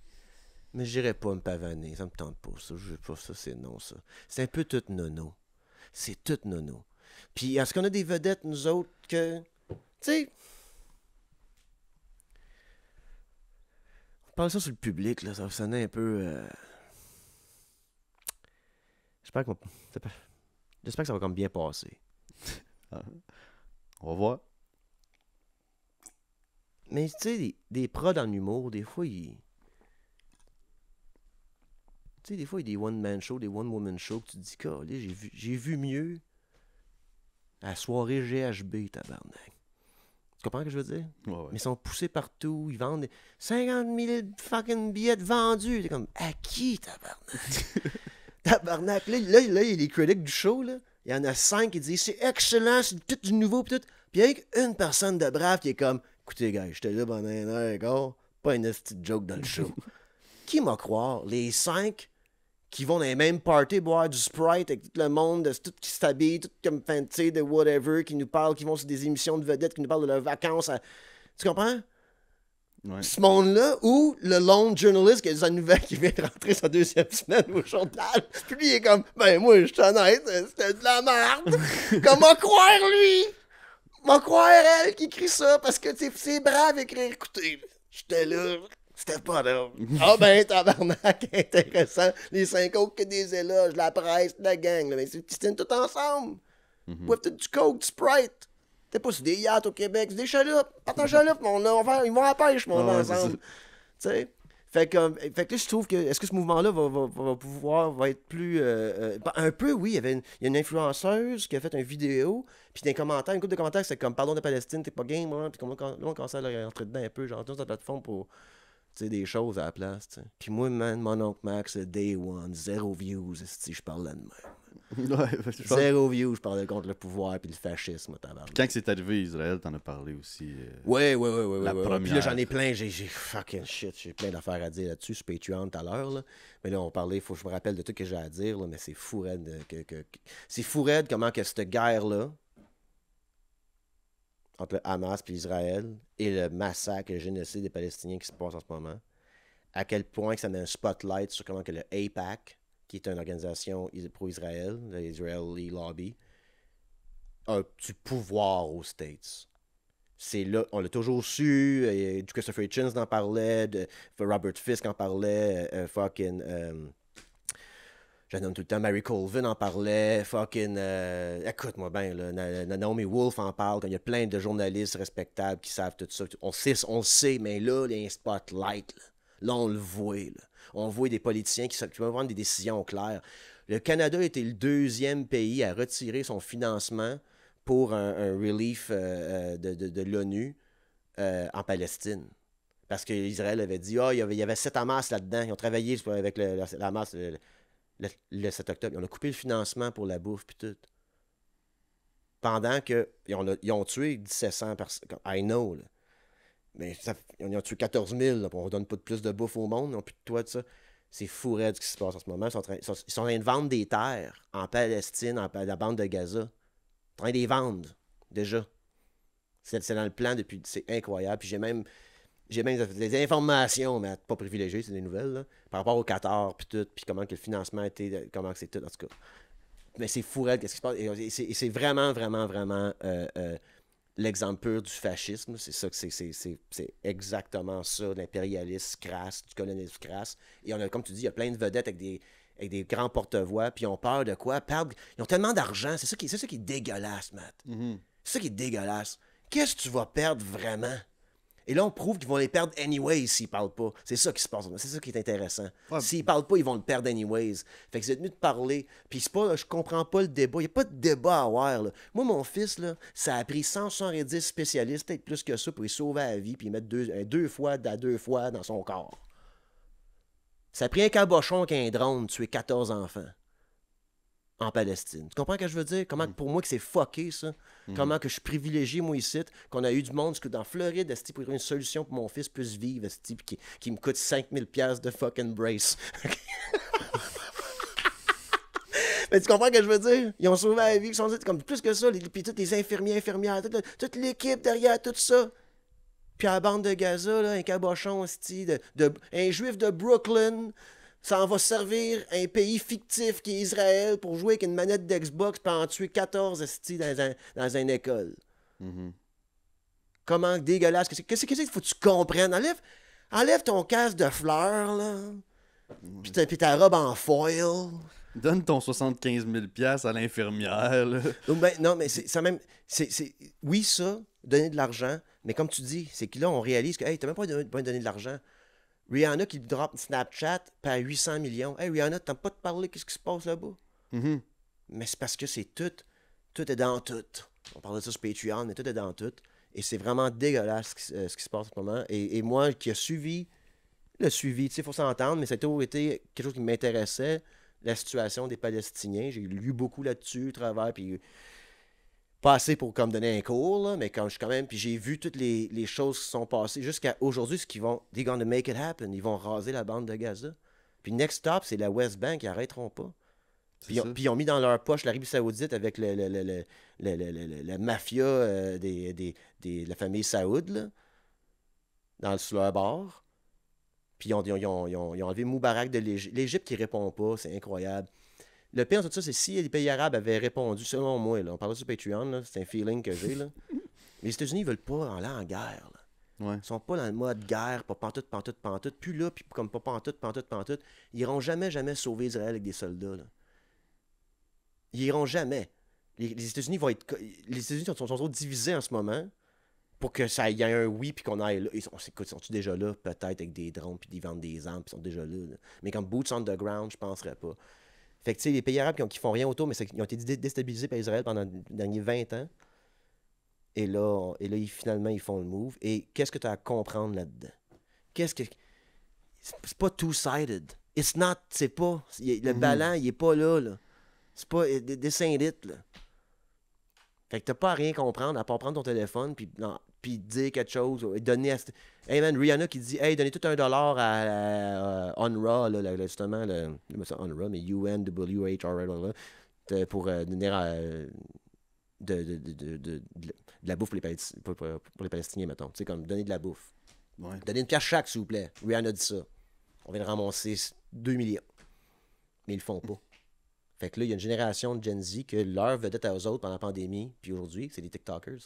Mais j'irai pas me pavaner, ça me tente pas, ça. Je veux pas ça, c'est non, ça. C'est un peu tout nono. C'est tout nono. Puis, est-ce qu'on a des vedettes, nous autres, que... Tu sais... On parle ça sur le public, là, ça va sonner un peu... J'espère que ça va comme bien passer. On va voir. Mais, tu sais, des pros dans l'humour, des fois, ils... Tu sais, des fois, il y a des one-man shows, des one-woman shows, que tu te dis, j'ai vu mieux à la soirée GHB, tabarnak. Tu comprends ce que je veux dire? Ouais. Mais ils sont poussés partout, ils vendent 50 000 fucking billets vendus. T'es comme, à qui, tabarnak? Tabarnak. Là, il y a les critiques du show, là. Il y en a 5 qui disent, c'est excellent, c'est tout du nouveau, pis tout. Puis il y a une personne de brave qui est comme, écoutez, gars, j'étais là pendant une heure, gars, pas une petite joke dans le show. Qui m'a croire? Les 5 qui vont dans les mêmes parties boire du Sprite avec tout le monde, tout qui s'habille, tout comme fancy de whatever, qui nous parlent, qui vont sur des émissions de vedettes, qui nous parlent de leurs vacances. Tu comprends? Ouais. Ce monde-là, ou le lone journalist qui a sa nouvelle qui vient de rentrer sa 2e semaine au journal, puis lui il est comme, ben moi je suis honnête, c'était de la merde. Comment croire lui? Comment croire elle qui écrit ça? Parce que c'est brave écrire. Écoutez, j'étais là. C'était pas là. Ah ben, tabarnak, intéressant. Les 5 autres que des éloges, la presse, la gang. Là. Mais ils tiennent tout ensemble. Boivent tout du coke, du Sprite. T'es pas sur des yachts au Québec, c'est des chaloupes. Partez en chaloupe, mon là. Ils vont à la pêche, mon ensemble. Tu sais? Fait que là, je trouve que, est-ce que ce mouvement-là va être plus... un peu, oui, il y a une influenceuse qui a fait une vidéo, puis dans les commentaires, une couple de commentaires, c'est comme, pardon de Palestine, t'es pas game, hein? Puis là, on commence à rentrer dedans un peu, genre, sur la plateforme pour... Tu sais, des choses à la place, tu sais. Puis moi, man, mon oncle Max, day one, 0 views, si je parlais de même. Ouais, 0 views, je parlais contre le pouvoir puis le fascisme, tabarnak. Quand c'est arrivé Israël, t'en as parlé aussi. Ouais. La première. Puis là, j'en ai plein, j'ai fucking shit, j'ai plein d'affaires à dire là-dessus sur Patreon tout à l'heure, là. Mais là, on parlait, faut que je me rappelle de tout ce que j'ai à dire, là, mais c'est fou raide. C'est fou raide comment que cette guerre-là, entre le Hamas et Israël, et le massacre et le génocide des Palestiniens qui se passe en ce moment, à quel point que ça met un spotlight sur comment que le AIPAC, qui est une organisation pro-Israël, le Israeli Lobby, a du pouvoir aux States. C'est là, on l'a toujours su, Christopher Hitchens en parlait, Robert Fisk en parlait, je nomme tout le temps, Mary Colvin en parlait, écoute-moi bien, Naomi Wolf en parle, il y a plein de journalistes respectables qui savent tout ça. On le sait, mais là, il y a un spotlight. Là, on le voit. Là. On voit des politiciens qui vont prendre des décisions claires. Le Canada était le 2e pays à retirer son financement pour un relief de l'ONU en Palestine. Parce qu'Israël avait dit, il y avait 7 Hamas là-dedans. Ils ont travaillé avec le Hamas le 7 octobre. On a coupé le financement pour la bouffe puis tout. Pendant qu'ils ont tué 1700 personnes. I know, là. Mais ils ont tué 14 000. Là, on ne donne pas de plus de bouffe au monde. Ils n'ont plus de toit de ça. C'est fou raide ce qui se passe en ce moment. Ils sont en train de vendre des terres en Palestine, en la bande de Gaza. Ils sont en train de les vendre, déjà. C'est dans le plan depuis... C'est incroyable. Puis j'ai même des informations, mais pas privilégiées, c'est des nouvelles, là, par rapport au Qatar, puis tout, puis comment que le financement était, comment que c'est tout, en tout cas. Mais c'est fou raide, qu'est-ce qui se passe. Et c'est vraiment, vraiment, vraiment l'exemple pur du fascisme. C'est ça que c'est exactement ça, l'impérialisme crasse, du colonialisme crasse. Et on a, comme tu dis, il y a plein de vedettes avec des grands porte-voix, puis ils ont peur de quoi? Ils ont tellement d'argent, c'est ça qui est dégueulasse, Matt. Mm-hmm. C'est ça qui est dégueulasse. Qu'est-ce que tu vas perdre vraiment? Et là, on prouve qu'ils vont les perdre anyways s'ils parlent pas. C'est ça qui se passe. C'est ça qui est intéressant. Ouais. S'ils parlent pas, ils vont le perdre anyways. Fait que c'est tenu de parler. Puis c'est pas, je comprends pas le débat. Il n'y a pas de débat à avoir. Là. Moi, mon fils, là, ça a pris 170 spécialistes, peut-être plus que ça, pour lui sauver la vie, puis mettre deux fois dans son corps. Ça a pris un cabochon qu'un drone tuer 14 enfants en Palestine. Tu comprends ce que je veux dire? Comment pour moi que c'est fucké, ça? Comment que je suis privilégié, moi, ici, qu'on a eu du monde dans Floride, pour trouver une solution pour que mon fils puisse vivre, qui me coûte 5000$ de fucking brace. Mais tu comprends ce que je veux dire? Ils ont sauvé la vie, ils sont comme plus que ça, puis toutes les infirmières, toute l'équipe derrière tout ça. Puis à la bande de Gaza, là, un cabochon, un juif de Brooklyn, ça en va servir un pays fictif qui est Israël pour jouer avec une manette d'Xbox puis en tuer 14 dans une école. Mm-hmm. Comment dégueulasse. Qu'est-ce qu'il faut que tu comprennes? Enlève ton casque de fleurs, là. Puis ta robe en foil. Donne ton 75 000$ à l'infirmière, là. Non, mais c'est ça même... Oui, ça, donner de l'argent, mais comme tu dis, c'est que là, on réalise que, hey, t'as même pas donné de l'argent. Rihanna qui drop Snapchat par 800 millions. Hey, Rihanna, t'as pas de parler, qu'est-ce qui se passe là-bas? Mhm. Mais c'est parce que c'est tout. Tout est dans tout. On parle de ça sur Patreon, mais tout est dans tout. Et c'est vraiment dégueulasse ce qui se passe en ce moment. Et moi qui ai suivi, tu sais, il faut s'entendre, mais ça a toujours été quelque chose qui m'intéressait, la situation des Palestiniens. J'ai lu beaucoup là-dessus, travers, puis pas assez pour comme donner un cours, là, mais quand je suis quand même, puis j'ai vu toutes les choses qui sont passées jusqu'à aujourd'hui, ce qu'ils vont, they're gonna make it happen, ils vont raser la bande de Gaza. Puis next stop, c'est la West Bank, ils arrêteront pas. Puis ils ont mis dans leur poche l'Arabie Saoudite avec la mafia de la famille Saoud, là, sur leur bord. Puis ils ont enlevé Moubarak de l'Égypte. L'Égypte qui répond pas, c'est incroyable. Le pire de tout ça, c'est si les pays arabes avaient répondu, selon moi, là, on parle sur Patreon, là, c'est un feeling que j'ai. Là. Les États-Unis ne veulent pas aller en guerre. Là. Ouais. Ils sont pas dans le mode guerre, pas pantoute. Puis là, puis comme pas pantoute. Ils iront jamais sauver Israël avec des soldats. Là. Ils iront jamais. Les États-Unis vont être. Les États-Unis sont trop divisés en ce moment pour que ça y ait un oui puis qu'on aille là. Ils sont-ils déjà là, peut-être avec des drones puis ils vendent des armes, puis ils sont déjà là. Mais comme boots on the ground, je penserais pas. Fait que tu sais, les pays arabes qui font rien autour, mais ils ont été déstabilisés par Israël pendant les derniers 20 ans. Et là, finalement, ils font le move. Et qu'est-ce que tu as à comprendre là-dedans? C'est pas two-sided. It's not, c'est pas. Le ballon, il est pas là. C'est pas this ain't it, là. Fait que t'as pas à rien comprendre, à part prendre ton téléphone puis dire quelque chose, donner à... Hey man, Rihanna qui dit, hey, donnez tout $1 à UNRWA, là, justement, UNRWA, mais UNWHR, pour donner de la bouffe pour les Palestiniens, mettons. Tu sais, comme donner de la bouffe. Ouais. Donnez une pièce chaque, s'il vous plaît. Rihanna dit ça. On vient de ramasser 2 millions. Mais ils le font pas. Fait que là, il y a une génération de Gen Z que leur vedette à eux autres pendant la pandémie, puis aujourd'hui, c'est des TikTokers.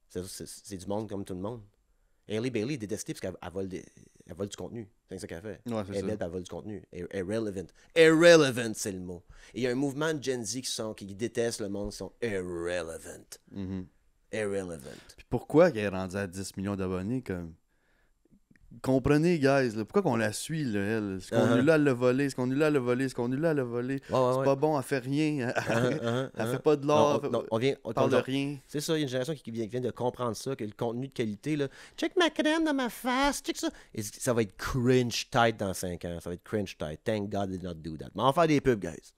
C'est du monde comme tout le monde. Hailey Bailey est détestée parce qu'elle vole du contenu. C'est ça qu'elle fait. Ouais, Elle est belle, elle vole du contenu. Irrelevant. Irrelevant, c'est le mot. Et il y a un mouvement de Gen Z qui détestent le monde, qui sont irrelevant. Mhm. Irrelevant. Puis pourquoi qu'elle est rendue à 10 millions d'abonnés comme... Comprenez, guys, là, pourquoi qu'on la suit, là, elle? Est-ce qu'on est là à le voler? Est-ce qu'on est là à le voler? Est-ce qu'on est là à le voler? C'est pas bon, elle fait rien. Elle fait pas de l'or. On parle de rien. C'est ça, il y a une génération qui vient de comprendre ça, que le contenu de qualité, là, check ma crème dans ma face, check ça. Et ça va être cringe tight dans 5 ans. Ça va être cringe tight. Thank God they did not do that. Mais on va faire des pubs, guys.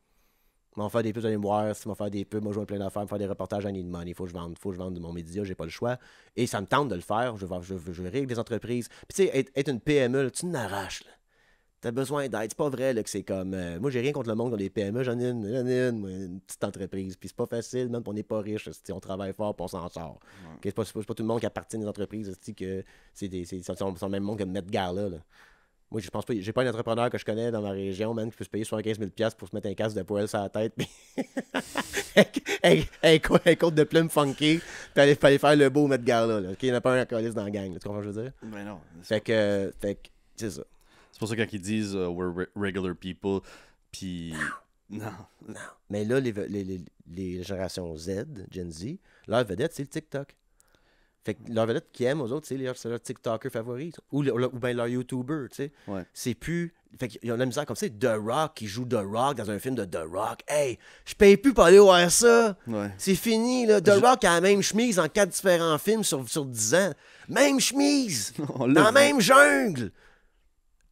On va faire des pubs, vous allez me voir. Si on va faire des pubs, moi, je vais plein d'affaires, me faire des reportages, I need money. Faut que je vende de mon média, j'ai pas le choix. Et ça me tente de le faire. Je vais rire avec des entreprises. Puis, tu sais, être une PME, là, tu n'arraches, là. T'as besoin d'aide. C'est pas vrai là, que c'est comme. Moi, j'ai rien contre le monde qui ont des PME. J'en ai une petite entreprise. Puis c'est pas facile, même, on n'est pas riche. On travaille fort, puis on s'en sort. Ouais. C'est pas tout le monde qui appartient à des entreprises. Que c'est le même monde que Medgar là. Moi, je pense pas. J'ai pas un entrepreneur que je connais dans ma région, man, qui peut se payer 75 000$ pour se mettre un casque de poêle sur la tête. un côte de plume funky. Puis aller faire le beau Medgar là. Il n'y en a pas un alcooliste dans la gang. Là, tu comprends ce que je veux dire? Ben non. Fait que c'est ça. C'est pour ça quand ils disent we're regular people, puis non. Mais là, les générations Z, Gen Z, leur vedette, c'est le TikTok. Fait que leur vedette qui aiment aux autres, c'est leur TikToker favori. Ou bien leur YouTuber, tu sais. Ouais. C'est plus... Fait qu'ils ont de la misère comme ça. The Rock qui joue The Rock dans un film de The Rock. Hey, je paye plus pour aller voir ça. Ouais. C'est fini, là. The Rock a la même chemise en 4 différents films sur 10 ans. Même chemise! Dans la même jungle!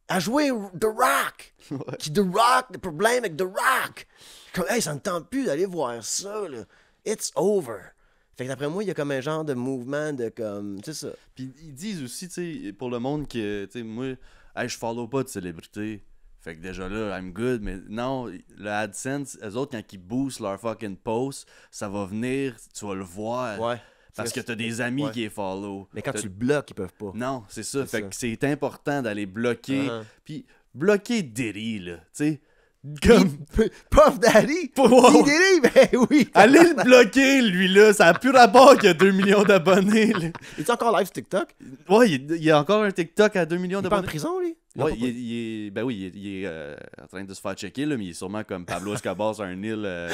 À jouer The Rock! Ouais. The Rock, le problème avec The Rock! Comme, hey, ça ne tente plus d'aller voir ça, là. It's over. Fait que d'après moi, il y a comme un genre de mouvement de comme. Tu sais ça. Puis ils disent aussi, tu sais, pour le monde que, tu sais, moi, hey, je follow pas de célébrités. Fait que déjà là, I'm good. Mais non, le AdSense, eux autres, quand ils boostent leur fucking post, ça va venir, tu vas le voir. Ouais. Parce que t'as des amis qui les follow. Mais quand tu le bloques, ils peuvent pas. Non, c'est ça. Fait que c'est important d'aller bloquer. Puis bloquer Diddy, là. Tu sais, Comme... Puff Daddy? Wow. Ben oui! Allez le bloquer, lui-là. Ça a plus rapport qu'il y a 2 millions d'abonnés. Là. Il est encore live sur TikTok? Ouais, il y a encore un TikTok à 2 millions Il est pas en d'abonnés. prison, lui? Ouais, il est en train de se faire checker, là, mais il est sûrement comme Pablo Escobar sur un île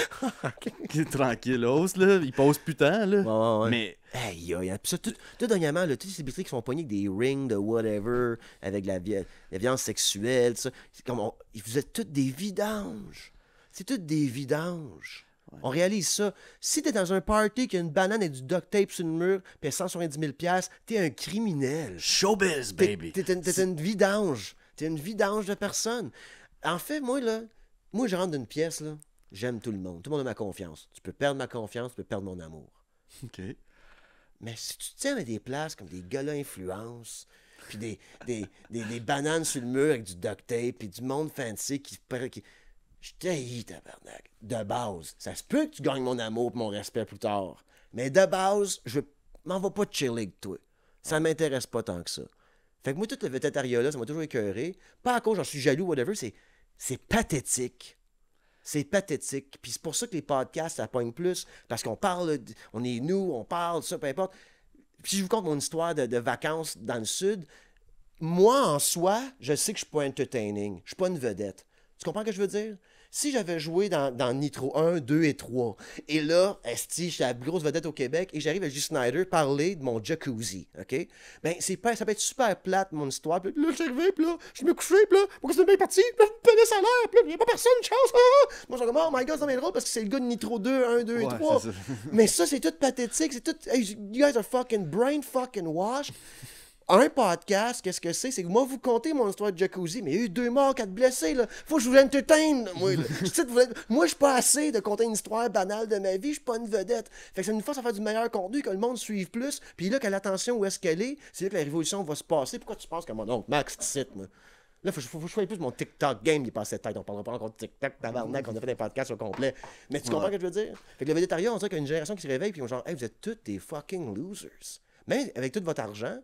tranquille hausse, là. Il pose putain, là. Ouais. Mais... Hey, puis ça, tout dernièrement, là, toutes ces célébrités qui sont poignées avec des rings de whatever, avec la violence sexuelle, tout ça, c'est comme vous êtes toutes des vidanges. C'est toutes des vidanges. Ouais. On réalise ça. Si t'es dans un party qui a une banane et du duct tape sur le mur, puis 170 000 $, t'es un criminel. Showbiz, baby. T'es une vidange. T'es une vidange de personne. En fait, moi, je rentre dans une pièce, là, j'aime tout le monde. Tout le monde a ma confiance. Tu peux perdre ma confiance, tu peux perdre mon amour. OK. Mais si tu te tiens à des places comme des gars-là influence, puis des bananes sur le mur avec du duct tape, puis du monde fancy qui je t'haïs, tabarnak. De base. Ça se peut que tu gagnes mon amour et mon respect plus tard. Mais de base, je m'en vais pas de cheerleader avec toi. Ça m'intéresse pas tant que ça. Fait que moi, tout le végétariat-là, ça m'a toujours écœuré. Pas à cause j'en suis jaloux, whatever, c'est pathétique. C'est pathétique. Puis c'est pour ça que les podcasts, ça pogne plus. Parce qu'on parle, on est nous, on parle, ça, peu importe. Puis si je vous conte mon histoire de vacances dans le Sud, moi, en soi, je sais que je suis pas entertaining. Je suis pas une vedette. Tu comprends ce que je veux dire? Si j'avais joué dans Nitro 1, 2 et 3, et là, esti, j'étais la plus grosse vedette au Québec, et j'arrive à J. Snyder parler de mon jacuzzi, OK? Ben, ça peut être super plate, mon histoire. Puis là, je suis arrivé, puis là, je me couché, puis là, pourquoi c'est bien parti? Puis là, je me pénis à l'air, puis là, il n'y a pas personne, une chance, Moi, je suis comme, oh my god, c'est bien drôle, parce que c'est le gars de Nitro 2, 1, 2 et 3. Mais ça, c'est tout pathétique, c'est tout, hey, you guys are fucking brain fucking washed. Un podcast, qu'est-ce que c'est? C'est que moi, vous contez mon histoire de jacuzzi, mais il y a eu 2 morts, 4 blessés, là. Faut que je vous entertain, moi, là. Moi, je suis pas assez de conter une histoire banale de ma vie, je suis pas une vedette. Fait que ça nous force à faire du meilleur contenu, que le monde suive plus, puis là, que l'attention où est-ce qu'elle est, c'est là que la révolution va se passer. Pourquoi tu penses que mon oncle Max cite, moi? Là, faut que je fasse plus mon TikTok game, il passe cette tête. On parlera pas encore de TikTok, tabarnak, on a fait des podcasts au complet. Mais tu comprends ce que je veux dire? Fait que le végétarien, on dirait qu'il y a une génération qui se réveille, puis on genre, hey, vous êtes tous des fucking losers. Même avec tout votre argent,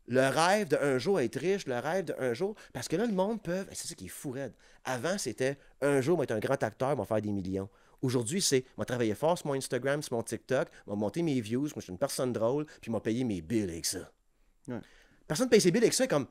le rêve d'un jour être riche, le rêve d'un jour... Parce que là, le monde peut... C'est ça qui est fou raide. Avant, c'était un jour, moi, être un grand acteur, moi, faire des millions. Aujourd'hui, c'est, moi, travailler fort sur mon Instagram, sur mon TikTok, moi, monter mes views, moi, je suis une personne drôle, puis moi, payer mes bills avec ça. Ouais. Personne ne paye ses bills avec ça, comme,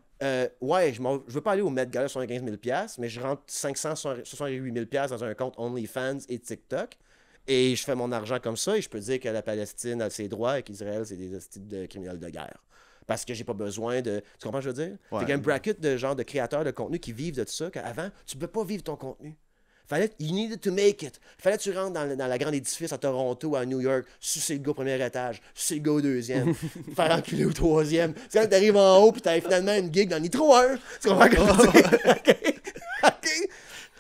ouais, je veux pas aller au Met Gala sur 75 000 $, mais je rentre 568 000 $ dans un compte OnlyFans et TikTok, et je fais mon argent comme ça, et je peux dire que la Palestine a ses droits et qu'Israël, c'est des styles de criminels de guerre. Parce que j'ai pas besoin de... Tu comprends ce que je veux dire? Ouais. Fait qu'il y a un bracket de genre de créateurs de contenu qui vivent de tout ça, qu'avant, tu peux pas vivre ton contenu. You needed to make it. Fallait que tu rentres dans la grande édifice à Toronto, à New York, sucer le gars au premier étage, sucer le gars au deuxième, faire enculer au troisième. C'est quand t'arrives en haut pis t'as finalement une gig dans Nitro 1. Tu comprends ce que je veux dire? OK?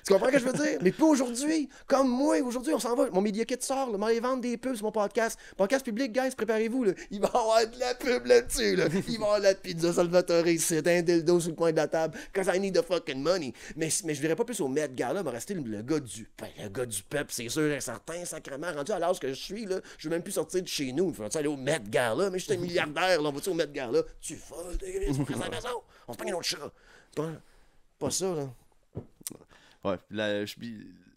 Tu comprends ce que je veux dire? Mais pas aujourd'hui. Comme moi, aujourd'hui, on s'en va. Mon Media Kit sort, là. On va aller vendre des pubs sur mon podcast. Podcast public, guys, préparez-vous. Là. Il va y avoir de la pub là-dessus. Là. Il va y avoir de la pizza Salvatore ici, un dildo sur le coin de la table. Cause I need the fucking money. Mais je verrais pas plus au Met Gala, mais rester le gars du peuple, c'est sûr et certain, sacrément. Rendu à l'âge que je suis, là, je veux même plus sortir de chez nous. Il faut aller au Met Gala, mais je suis un milliardaire. Là, on va-tu au Met Gala? Tu folles, on se prend à la maison. On se prend un autre chat. Pas ça, là. Ouais,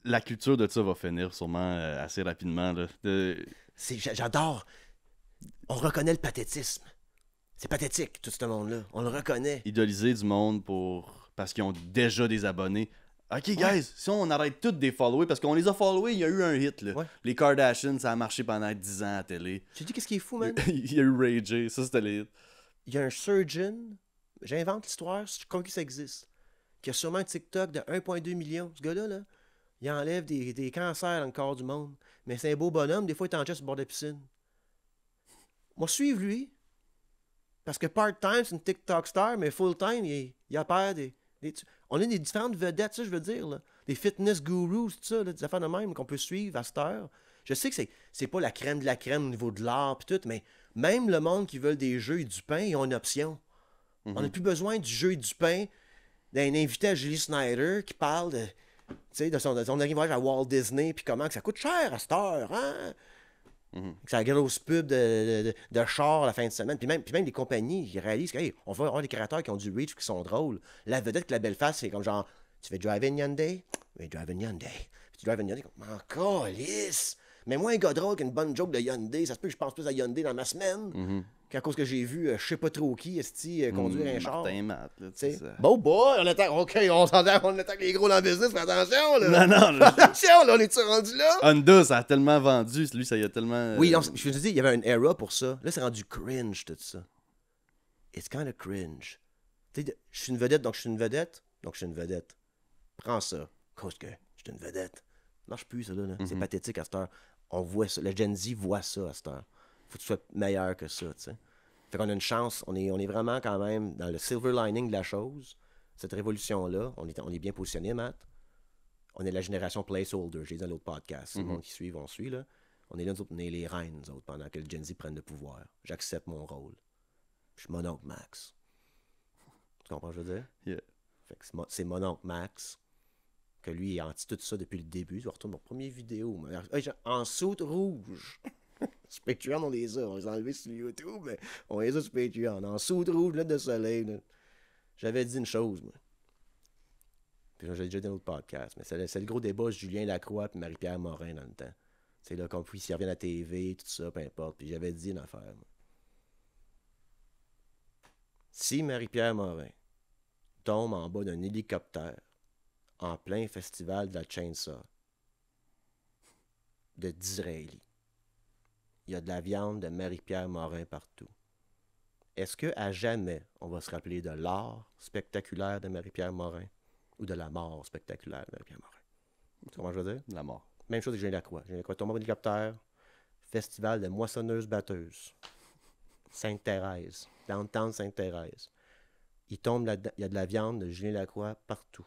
la culture de ça va finir sûrement assez rapidement. Là. J'adore. On reconnaît le pathétisme. C'est pathétique, tout ce monde-là. On le reconnaît. Idoliser du monde parce qu'ils ont déjà des abonnés. OK, guys, si on arrête tous de les follower, parce qu'on les a followés, il y a eu un hit. Là. Ouais. Les Kardashians, ça a marché pendant 10 ans à la télé. Tu dis qu'est-ce qui est fou, man? Il y a eu Ray J, ça c'était les hits. Il y a un surgeon, j'invente l'histoire, je crois que ça existe, qui a sûrement un TikTok de 1,2 million. Ce gars-là, là, il enlève des cancers dans le corps du monde. Mais c'est un beau bonhomme. Des fois, il est en chest sur le bord de la piscine. Moi, suivre lui. Parce que part-time, c'est une TikTok star, mais full-time, il opère on a des différentes vedettes, ça, je veux dire. Là. Des fitness gurus, tout ça, là, des affaires de même qu'on peut suivre à cette heure. Je sais que c'est pas la crème de la crème au niveau de l'art pis tout, mais même le monde qui veut des jeux et du pain, ils ont une option. Mm-hmm. On n'a plus besoin du jeu et du pain d'un invité à Julie Snyder qui parle de son arrivage à Walt Disney, puis comment que ça coûte cher à cette heure, hein? Mm-hmm. C'est la grosse pub de char à la fin de semaine. Puis même les compagnies, ils réalisent qu'on va avoir des créateurs qui ont du reach, qui sont drôles. La vedette que la belle face, c'est comme genre, Tu fais drive in Hyundai? Oui, drive in Hyundai. Puis tu drive in Hyundai, comme, encore lisse! Mais moi, un gars drôle qu'une bonne joke de Hyundai, ça se peut que je pense plus à Hyundai dans ma semaine. Qu'à cause que j'ai vu, je sais pas trop qui, conduire un char. Martin Matt, là, tu sais. Bon boy, on attaque, OK, on attaque les gros dans le business, mais attention, là. Non. Attention, là, on est-tu rendu là? Honda, ça a tellement vendu, lui, ça y a tellement... Oui, non, je te dis, il y avait une era pour ça. Là, c'est rendu cringe, tout ça. It's kind of cringe. Tu sais, je suis une vedette, donc je suis une vedette. Donc je suis une vedette. Prends ça. Cause que je suis une vedette. Ça marche plus, ça, là. C'est pathétique à cette heure. On voit ça. Le Gen Z voit ça à cette heure. Faut que tu sois meilleur que ça, tu sais. Fait qu'on a une chance. On est vraiment quand même dans le silver lining de la chose. Cette révolution-là, on est bien positionné, Matt. On est la génération placeholder. J'ai dit dans l'autre podcast. Le monde qui suit, on suit, là. On est là, nous autres, on est les reines, nous autres, pendant que le Gen Z prenne le pouvoir. J'accepte mon rôle. Je suis mon oncle Max. Tu comprends ce que je veux dire? Yeah. Fait que c'est mon oncle Max, que lui il est anti tout ça depuis le début. Je retourne mon premier vidéo. En soute rouge. Sur Patreon, on les a. On les a enlevés sur YouTube, mais on les a sur Patreon. En soute rouge, lunettes de soleil. Là. J'avais dit une chose, moi. Puis j'ai déjà dit dans l'autre podcast. Mais c'est le gros débat Julien Lacroix et Marie-Pierre Morin dans le temps. C'est là qu'on puisse s'y revient à la TV, tout ça, peu importe. Puis j'avais dit une affaire, moi. Si Marie-Pierre Morin tombe en bas d'un hélicoptère en plein festival de la Chainsaw de Disraeli, il y a de la viande de Marie-Pierre Morin partout. Est-ce qu'à jamais on va se rappeler de l'art spectaculaire de Marie-Pierre Morin ou de la mort spectaculaire de Marie-Pierre Morin? Tu comprends ce que je veux dire? La mort. Même chose avec Julien Lacroix. Julien Lacroix tombe en hélicoptère, festival de moissonneuses-batteuses. Sainte-Thérèse, downtown Sainte-Thérèse. Il tombe là-dedans, il y a de la viande de Julien Lacroix partout.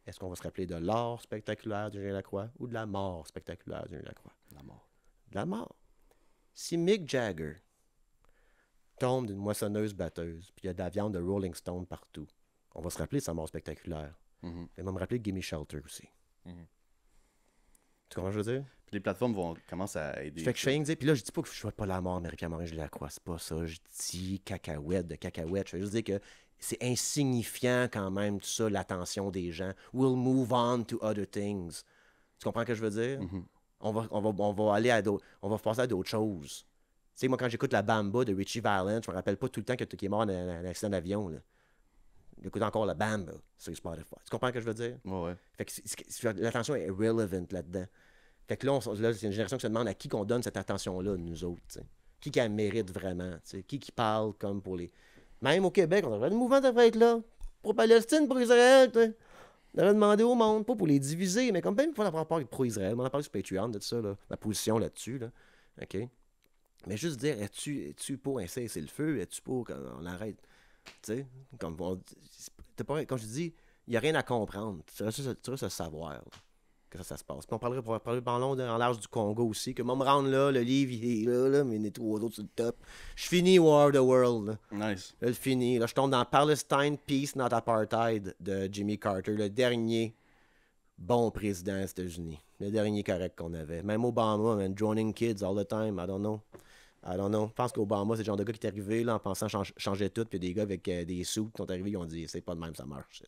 Est-ce qu'on va se rappeler de l'art spectaculaire de Julien Lacroix ou de la mort spectaculaire de Julien Lacroix? La mort. De la mort. Si Mick Jagger tombe d'une moissonneuse batteuse, puis il y a de la viande de Rolling Stone partout, on va se rappeler de sa mort spectaculaire. Il va me rappeler de Gimme Shelter aussi. Tu comprends ce que je veux dire? Puis les plateformes vont commencer à aider. Fait que je fais dire, puis là, je dis pas que je souhaite pas la mort Marie-Pierre Morin, je la crois, c'est pas ça. Je dis cacahuète de cacahuète. Je veux juste dire que c'est insignifiant quand même, tout ça, l'attention des gens. We'll move on to other things. Tu comprends ce que je veux dire? On va aller à d'autres. On va passer à d'autres choses. Tu sais, moi, quand j'écoute la Bamba de Richie Valens, je me rappelle pas tout le temps qu'il est mort dans un accident d'avion. Là. J'écoute encore la Bamba sur Spotify. Tu comprends ce que je veux dire? Ouais. Fait que l'attention est relevant là-dedans. Fait que là, là, c'est une génération qui se demande à qui qu'on donne cette attention-là, nous autres. T'sais. Qui la mérite vraiment? T'sais. Qui parle comme pour les... Même au Québec, le mouvement devrait être là. Pour Palestine, pour Israël. T'sais. On devrait demander au monde, pas pour les diviser, mais comme même pour avoir parlé pro-Israël. On en a parlé sur Patreon de ça, là, ma position là-dessus. Là. OK? Mais juste dire, es-tu pour un cessez-le-feu? Es-tu pour qu'on arrête? Tu sais, comme je dis, il n'y a rien à comprendre. Tu restes à savoir là, que ça se passe. Puis on parler en large du Congo aussi, que moi me rendre là, le livre il est là, mais il y a trois autres sur le top. Je finis War of the World. Là. Nice. Là, je finis. Là, je tombe dans Palestine, Peace, Not Apartheid de Jimmy Carter, le dernier bon président des États-Unis. Le dernier correct qu'on avait. Même Obama, man, droning kids all the time, I don't know. Je pense qu'Obama, c'est le genre de gars qui est arrivé là, en pensant changer tout, puis des gars avec des sous qui sont arrivés, ils ont dit c'est pas de même, ça marche.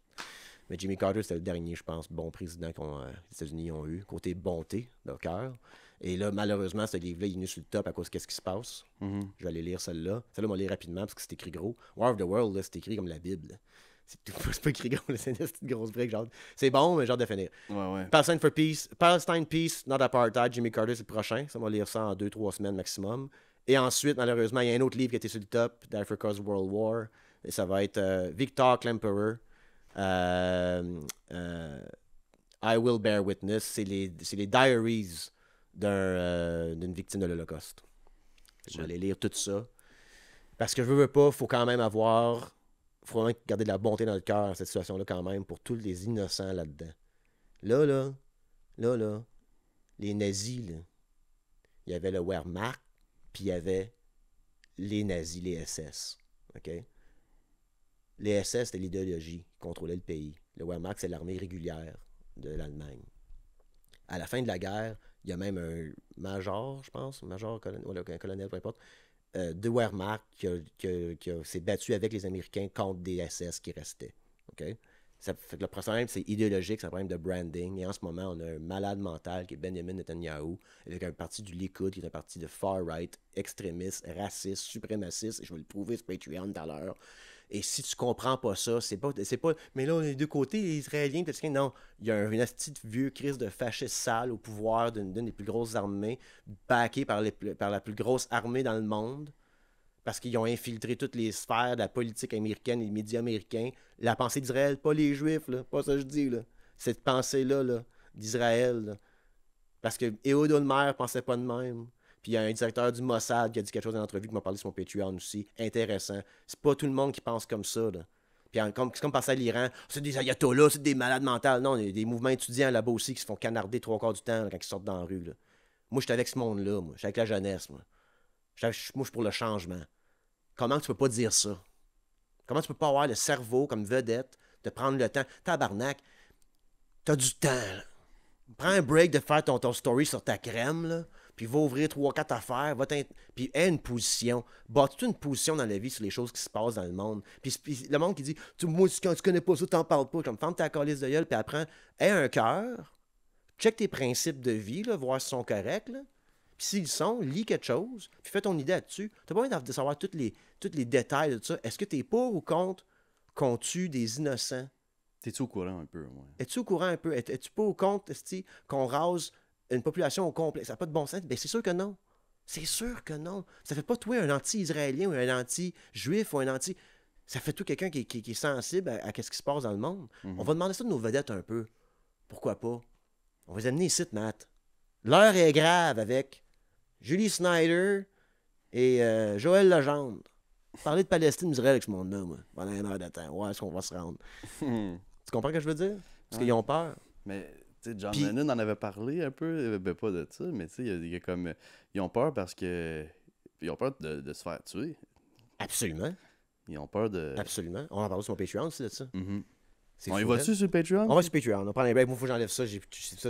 Mais Jimmy Carter, c'était le dernier, je pense, bon président que les États-Unis ont eu, côté bonté de cœur. Et là, malheureusement, ce livre-là, il est venu sur le top à cause de qu'est-ce qui se passe. Je vais aller lire celle-là. Celle-là, on va lire rapidement parce que c'est écrit gros. War of the World, là, c'est écrit comme la Bible. C'est pas écrit gros, c'est une petite grosse brique. Genre. C'est bon, mais genre de finir. Ouais. Palestine Peace, Not Apartheid, Jimmy Carter, c'est le prochain. Ça, on va lire ça en 2-3 semaines maximum. Et ensuite, malheureusement, il y a un autre livre qui a été sur le top, d'Africa's World War. Et ça va être Victor Klemperer. I Will Bear Witness. C'est les diaries d'une victime de l'Holocauste. Je vais aller lire tout ça. Parce que je veux pas, il faut quand même avoir... Il faut vraiment garder de la bonté dans le cœur dans cette situation-là quand même pour tous les innocents là-dedans. Là, les nazis, là, il y avait le Wehrmacht, puis il y avait les nazis, les SS. OK? Les SS, c'était l'idéologie qui contrôlait le pays. Le Wehrmacht, c'est l'armée régulière de l'Allemagne. À la fin de la guerre, il y a même un major, je pense, colonel, peu importe, de Wehrmacht qui s'est battu avec les Américains contre des SS qui restaient. OK? Ça fait que le problème, c'est idéologique, c'est un problème de branding. Et en ce moment, on a un malade mental qui est Benjamin Netanyahu, avec un parti du Likoud, qui est un parti de far-right, extrémiste, raciste, suprémaciste. Et je vais le prouver sur Patreon tout à l'heure. Et si tu comprends pas ça, c'est pas. Mais là, on est des deux côtés, les Israéliens, peut-être que non. Il y a une petite vieux crise de fascistes sales au pouvoir d'une des plus grosses armées, backée par la plus grosse armée dans le monde. Parce qu'ils ont infiltré toutes les sphères de la politique américaine et les médias américains. La pensée d'Israël, pas les Juifs, là, pas ça que je dis, là. Cette pensée-là là, d'Israël. Là. Parce que Ehud Olmert pensait pas de même. Puis il y a un directeur du Mossad qui a dit quelque chose dans l'entrevue qui m'a parlé sur mon Patreon aussi. Intéressant. C'est pas tout le monde qui pense comme ça. Là. Puis c'est comme penser à l'Iran. C'est des ayatollahs, c'est des malades mentales. Non, il y a des mouvements étudiants là-bas aussi qui se font canarder 3/4 du temps là, quand ils sortent dans la rue. Là. Moi, je suis avec ce monde-là. Moi. Je suis avec la jeunesse. Moi, je suis pour le changement. Comment tu peux pas dire ça? Comment tu peux pas avoir le cerveau comme vedette de prendre le temps? Tabarnak, t'as du temps. Là. Prends un break de faire ton story sur ta crème, là, puis va ouvrir 3-4 affaires, puis aie une position. Bâtis-toi une position dans la vie sur les choses qui se passent dans le monde. Puis le monde qui dit moi, quand tu connais pas ça, t'en parles pas. Comme ferme ta calice de gueule, puis apprends. Aie un cœur. Check tes principes de vie, là, voir s'ils sont corrects. Là. Puis s'ils sont, lis quelque chose, puis fais ton idée là-dessus. T'as pas besoin de savoir tous les détails de tout ça. Est-ce que t'es pour ou contre qu'on tue des innocents? T'es-tu au courant un peu? Ouais. Es-tu au courant un peu? Es-tu pas au compte qu'on rase une population au complet? Ça n'a pas de bon sens? Ben c'est sûr que non. C'est sûr que non. Ça fait pas toi un anti-israélien ou un anti-juif ou un anti... Ça fait tout quelqu'un qui est sensible à ce qui se passe dans le monde. Mm-hmm. On va demander ça de nos vedettes un peu. Pourquoi pas? On va les amener ici, Matt. L'heure est grave avec Julie Snyder et Joël Legendre. Parler de Palestine, d'Israël avec ce monde-là, moi, pendant une heure de temps. Ouais, est-ce qu'on va se rendre? Tu comprends ce que je veux dire? Parce qu'ils ont peur. Mais, tu sais, John Lennon en avait parlé un peu, ben pas de ça, mais tu sais, il y a comme... Ils ont peur parce que... Ils ont peur de se faire tuer. Absolument. Ils ont peur de... Absolument. On en parle sur mon Patreon aussi de ça. Mm-hmm. On y va-tu sur Patreon? On va sur Patreon. On prend les breaks. Moi, il faut que j'enlève ça.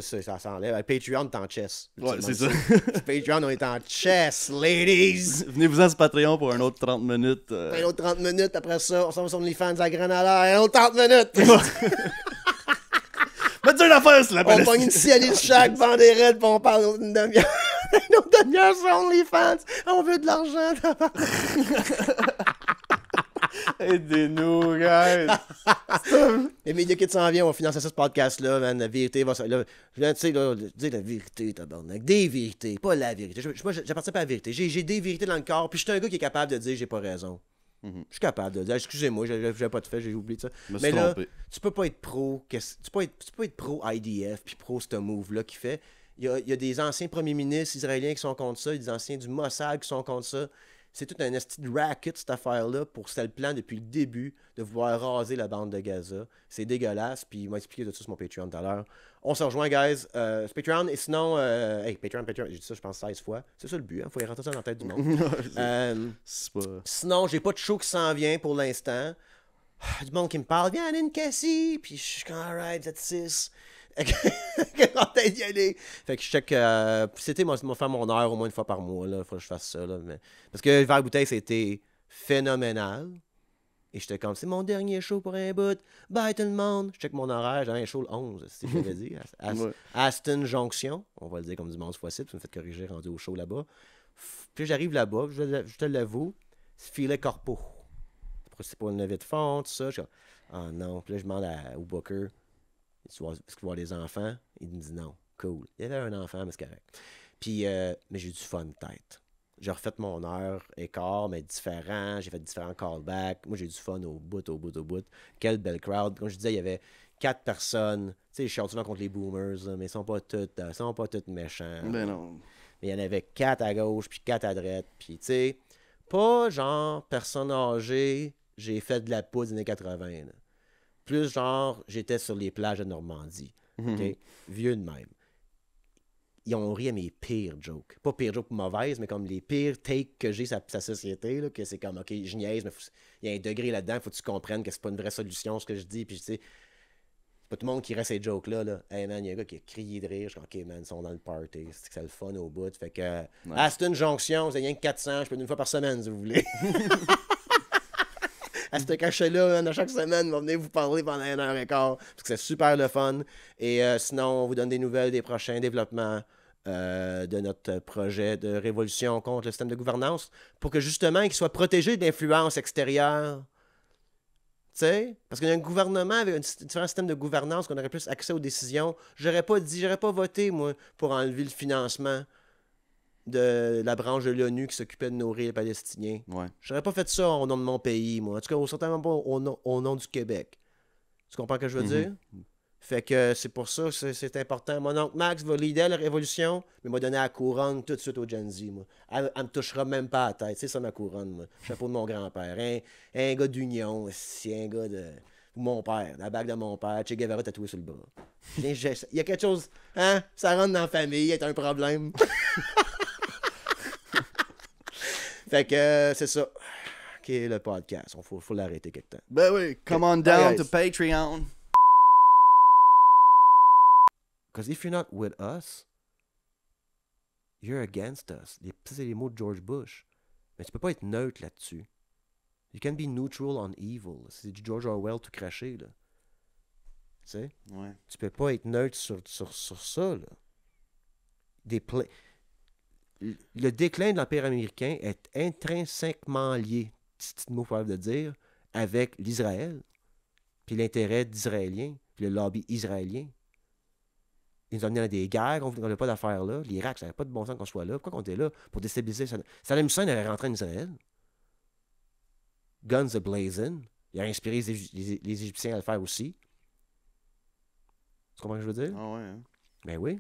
Ça s'enlève. Patreon, t'es en chess. Ouais, c'est ça. Patreon, on est en chess, ladies. Venez-vous-en sur Patreon pour un autre 30 minutes. Un autre 30 minutes. Après ça, on s'en va sur OnlyFans à Grenada. Un autre 30 minutes. Mais tu une affaire, c'est la On pogne une cialise chaque, vend des raids, puis on parle d'une demi-heure. Une autre demi-heure sur OnlyFans. On veut de l'argent. Aidez-nous, guys! Les médias qui s'en viennent, on va financer ce podcast-là, man. La vérité va... Là, tu sais, là, dire la vérité, tabarnak. Des vérités, pas la vérité. Moi, j'appartiens pas à la vérité. J'ai des vérités dans le corps, puis je suis un gars qui est capable de dire j'ai pas raison. Mm-hmm. Je suis capable de dire, excusez-moi, j'ai pas de fait, j'ai oublié ça. Mais là, tu peux pas être pro... Tu peux pas être pro-IDF, puis pro ce move-là qui fait. Il y a des anciens premiers ministres israéliens qui sont contre ça, il y a des anciens du Mossad qui sont contre ça. C'est tout un esti de racket, cette affaire-là, pour c'était le plan depuis le début de vouloir raser la bande de Gaza. C'est dégueulasse, puis il m'a expliqué de tout sur mon Patreon tout à l'heure. On se rejoint, guys. Patreon, et sinon... hey, Patreon, j'ai dit ça, je pense, 16 fois. C'est ça le but, hein? Faut y rentrer ça dans la tête du monde. Sinon, j'ai pas de show qui s'en vient pour l'instant. Du monde qui me parle, viens, Aline Cassie, puis je suis comme, alright, that's 6. Peut-être y aller. Fait que je check. C'était moi faire mon heure au moins une fois par mois. Il faut que je fasse ça. Là, mais... Parce que le verre bouteille, c'était phénoménal. Et j'étais comme, c'est mon dernier show pour un bout. Bye tout le monde. Je check mon horaire. J'avais un show le 11, c'est ce que j'avais dit. Aston Junction. On va le dire comme du monde fois-ci. Tu me fais corriger rendu au show là-bas. Puis j'arrive là-bas. Je te l'avoue. C'est filet corpo. C'est pas une levée de fond, tout ça. Je dis, ah non. Puis là, je demande au Booker. Est-ce que tu vois les enfants? Il me dit non. Cool. Il y avait un enfant, mais c'est correct. Puis, mais j'ai eu du fun, peut-être. J'ai refait mon heure et quart, mais différent. J'ai fait différents callbacks. Moi, j'ai eu du fun au bout. Quelle belle crowd. Comme je disais, il y avait 4 personnes. Tu sais, je suis souvent contre les boomers, là, mais ils sont pas toutes méchants. Ben non. Mais il y en avait 4 à gauche, puis 4 à droite. Puis, tu sais, pas genre personne âgée, j'ai fait de la poudre des années 80, là. Plus genre, j'étais sur les plages de Normandie. Okay? Vieux de même. Ils ont ri à mes pires jokes. Pas pires jokes mauvaises, mais comme les pires takes que j'ai sur sa société. Là, que c'est comme, OK, je niaise, mais il y a un degré là-dedans. Il faut que tu comprennes que c'est pas une vraie solution, ce que je dis. Puis, tu sais, c'est pas tout le monde qui reste ces jokes-là. Là. Hey, man, il y a un gars qui a crié de rire. Je suis OK, man, ils sont dans le party. C'est le fun au bout. Fait que, Aston Jonction, c'est rien que 400. Je peux une fois par semaine, si vous voulez. à ce cachet-là, à chaque semaine, on va venir vous parler pendant 1h15, parce que c'est super le fun. Et sinon, on vous donne des nouvelles des prochains développements de notre projet de révolution contre le système de gouvernance, pour que justement, il soit protégé d'influences extérieures. Tu sais, parce qu'il y a un gouvernement avec un différent système de gouvernance qu'on aurait plus accès aux décisions. J'aurais pas voté, moi, pour enlever le financement de la branche de l'ONU qui s'occupait de nourrir les Palestiniens. Ouais. J'aurais pas fait ça au nom de mon pays, moi. En tout cas, certainement pas au nom du Québec. Tu comprends ce que je veux dire? Fait que c'est pour ça que c'est important. Mon oncle Max va leader la révolution, mais m'a donné la couronne tout de suite au Gen Z, moi. Elle me touchera même pas à la tête. C'est ça ma couronne, moi. Chapeau de mon grand-père. Un gars d'union, c'est un gars de... Mon père, la bague de mon père, Che Guevara tatoué sur le bras. Il y a quelque chose, hein? Ça rentre dans la famille, c'est un problème. Fait que c'est ça. Ok, le podcast. Faut l'arrêter quelque temps. Ben oui, come on down to Patreon. Because if you're not with us, you're against us. Ça, c'est les mots de George Bush. Mais tu peux pas être neutre là-dessus. You can be neutral on evil. C'est du George Orwell tout craché, là. Tu sais? Ouais. Tu peux pas être neutre sur ça, là. Le déclin de l'Empire américain est intrinsèquement lié, petit mot probable de dire, avec l'Israël, puis l'intérêt d'Israéliens, puis le lobby israélien. Ils nous ont amené à des guerres, on n'avait pas d'affaires là. L'Irak, ça n'avait pas de bon sens qu'on soit là. Pourquoi on était là? Pour déstabiliser. Saddam Hussein avait rentré en Israël. Guns a-blazing. Il a inspiré les Égyptiens à le faire aussi. Tu comprends ce que je veux dire? Ah ouais, hein? Ben oui.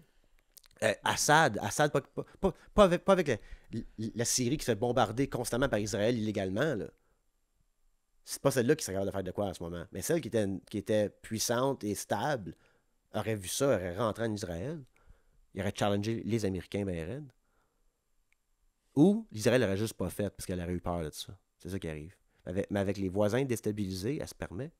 Assad, pas avec la Syrie qui se fait bombarder constamment par Israël illégalement, là. C'est pas celle-là qui serait capable de faire de quoi en ce moment. Mais celle qui était puissante et stable aurait vu ça, aurait rentré en Israël. Il aurait challengé les Américains ben raides. Ou l'Israël l'aurait juste pas fait parce qu'elle aurait eu peur de ça. C'est ça qui arrive. Mais avec les voisins déstabilisés, elle se permet.